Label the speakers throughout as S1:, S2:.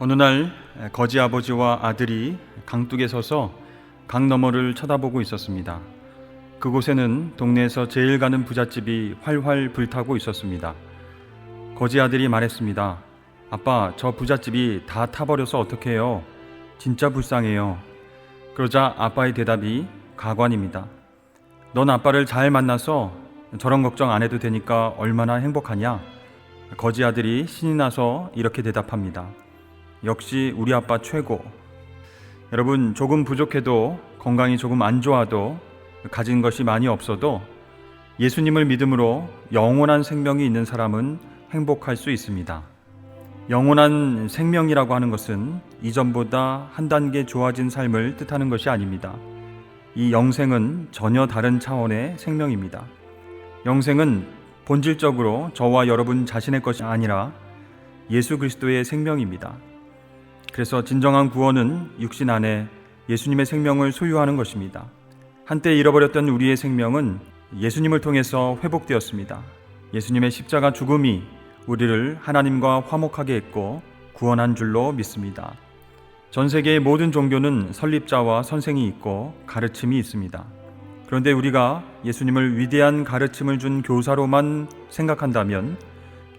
S1: 어느 날 거지 아버지와 아들이 강둑에 서서 강 너머를 쳐다보고 있었습니다. 그곳에는 동네에서 제일 가는 부잣집이 활활 불타고 있었습니다. 거지 아들이 말했습니다. 아빠, 저 부잣집이 다 타버려서 어떡해요? 진짜 불쌍해요. 그러자 아빠의 대답이 가관입니다. 넌 아빠를 잘 만나서 저런 걱정 안 해도 되니까 얼마나 행복하냐? 거지 아들이 신이 나서 이렇게 대답합니다. 역시 우리 아빠 최고. 여러분, 조금 부족해도, 건강이 조금 안 좋아도, 가진 것이 많이 없어도 예수님을 믿음으로 영원한 생명이 있는 사람은 행복할 수 있습니다. 영원한 생명이라고 하는 것은 이전보다 한 단계 좋아진 삶을 뜻하는 것이 아닙니다. 이 영생은 전혀 다른 차원의 생명입니다. 영생은 본질적으로 저와 여러분 자신의 것이 아니라 예수 그리스도의 생명입니다. 그래서 진정한 구원은 육신 안에 예수님의 생명을 소유하는 것입니다. 한때 잃어버렸던 우리의 생명은 예수님을 통해서 회복되었습니다. 예수님의 십자가 죽음이 우리를 하나님과 화목하게 했고 구원한 줄로 믿습니다. 전 세계의 모든 종교는 설립자와 선생이 있고 가르침이 있습니다. 그런데 우리가 예수님을 위대한 가르침을 준 교사로만 생각한다면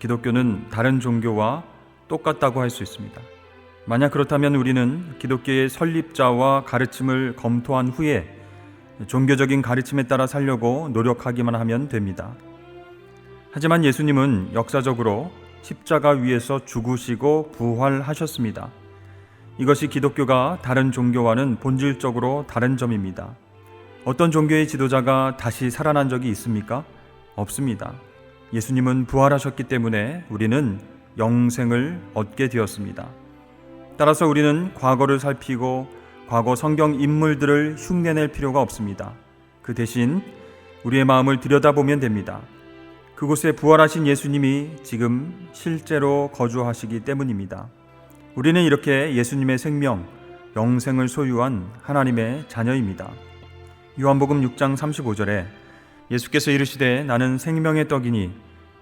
S1: 기독교는 다른 종교와 똑같다고 할 수 있습니다. 만약 그렇다면 우리는 기독교의 설립자와 가르침을 검토한 후에 종교적인 가르침에 따라 살려고 노력하기만 하면 됩니다. 하지만 예수님은 역사적으로 십자가 위에서 죽으시고 부활하셨습니다. 이것이 기독교가 다른 종교와는 본질적으로 다른 점입니다. 어떤 종교의 지도자가 다시 살아난 적이 있습니까? 없습니다. 예수님은 부활하셨기 때문에 우리는 영생을 얻게 되었습니다. 따라서 우리는 과거를 살피고 과거 성경 인물들을 흉내낼 필요가 없습니다. 그 대신 우리의 마음을 들여다보면 됩니다. 그곳에 부활하신 예수님이 지금 실제로 거주하시기 때문입니다. 우리는 이렇게 예수님의 생명, 영생을 소유한 하나님의 자녀입니다. 요한복음 6장 35절에 예수께서 이르시되 나는 생명의 떡이니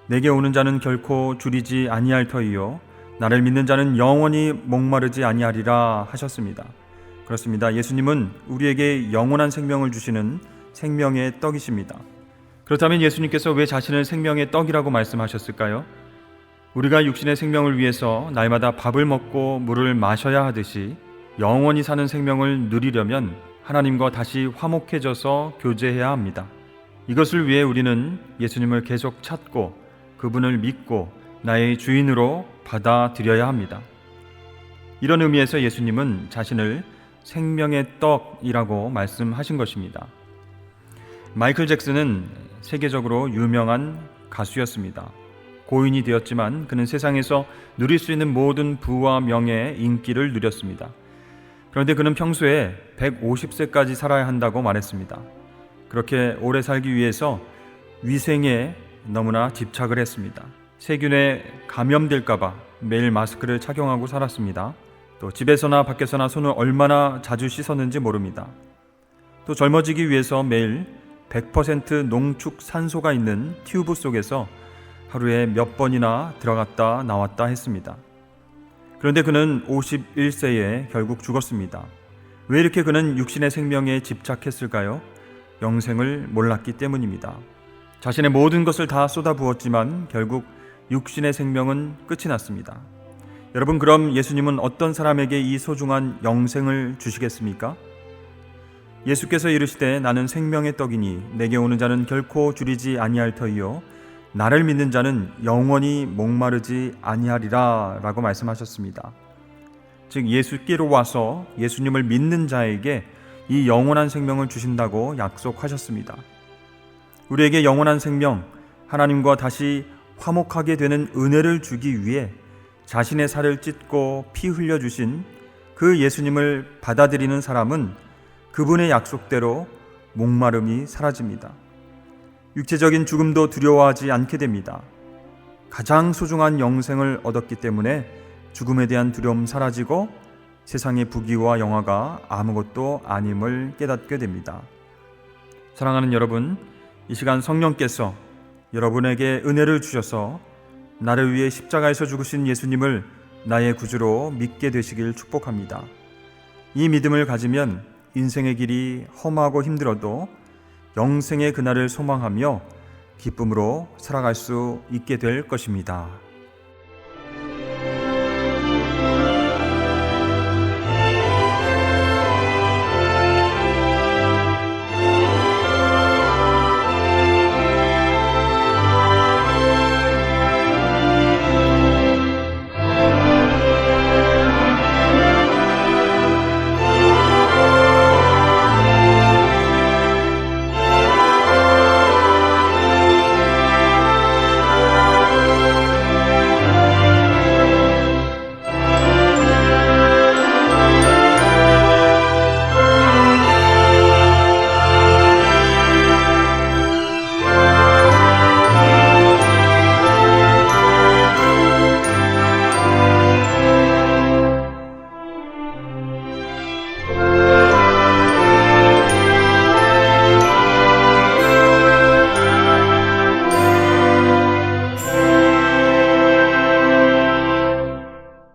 S1: 내게 오는 자는 결코 줄이지 아니할 터이요 나를 믿는 자는 영원히 목마르지 아니하리라 하셨습니다. 그렇습니다. 예수님은 우리에게 영원한 생명을 주시는 생명의 떡이십니다. 그렇다면 예수님께서 왜 자신을 생명의 떡이라고 말씀하셨을까요? 우리가 육신의 생명을 위해서 날마다 밥을 먹고 물을 마셔야 하듯이 영원히 사는 생명을 누리려면 하나님과 다시 화목해져서 교제해야 합니다. 이것을 위해 우리는 예수님을 계속 찾고 그분을 믿고 나의 주인으로 받아들여야 합니다. 이런 의미에서 예수님은 자신을 생명의 떡이라고 말씀하신 것입니다. 마이클 잭슨은 세계적으로 유명한 가수였습니다. 고인이 되었지만 그는 세상에서 누릴 수 있는 모든 부와 명예, 인기를 누렸습니다. 그런데 그는 평소에 150세까지 살아야 한다고 말했습니다. 그렇게 오래 살기 위해서 위생에 너무나 집착을 했습니다. 세균에 감염될까봐 매일 마스크를 착용하고 살았습니다. 또 집에서나 밖에서나 손을 얼마나 자주 씻었는지 모릅니다. 또 젊어지기 위해서 매일 100% 농축 산소가 있는 튜브 속에서 하루에 몇 번이나 들어갔다 나왔다 했습니다. 그런데 그는 51세에 결국 죽었습니다. 왜 이렇게 그는 육신의 생명에 집착했을까요? 영생을 몰랐기 때문입니다. 자신의 모든 것을 다 쏟아부었지만 결국 육신의 생명은 끝이 났습니다. 여러분, 그럼 예수님은 어떤 사람에게 이 소중한 영생을 주시겠습니까? 예수께서 이르시되 나는 생명의 떡이니 내게 오는 자는 결코 줄이지 아니할 터이요 나를 믿는 자는 영원히 목마르지 아니하리라 라고 말씀하셨습니다. 즉 예수께로 와서 예수님을 믿는 자에게 이 영원한 생명을 주신다고 약속하셨습니다. 우리에게 영원한 생명, 하나님과 다시 화목하게 되는 은혜를 주기 위해 자신의 살을 찢고 피 흘려주신 그 예수님을 받아들이는 사람은 그분의 약속대로 목마름이 사라집니다. 육체적인 죽음도 두려워하지 않게 됩니다. 가장 소중한 영생을 얻었기 때문에 죽음에 대한 두려움 사라지고 세상의 부귀와 영화가 아무것도 아님을 깨닫게 됩니다. 사랑하는 여러분, 이 시간 성령께서 여러분에게 은혜를 주셔서 나를 위해 십자가에서 죽으신 예수님을 나의 구주로 믿게 되시길 축복합니다. 이 믿음을 가지면 인생의 길이 험하고 힘들어도 영생의 그날을 소망하며 기쁨으로 살아갈 수 있게 될 것입니다.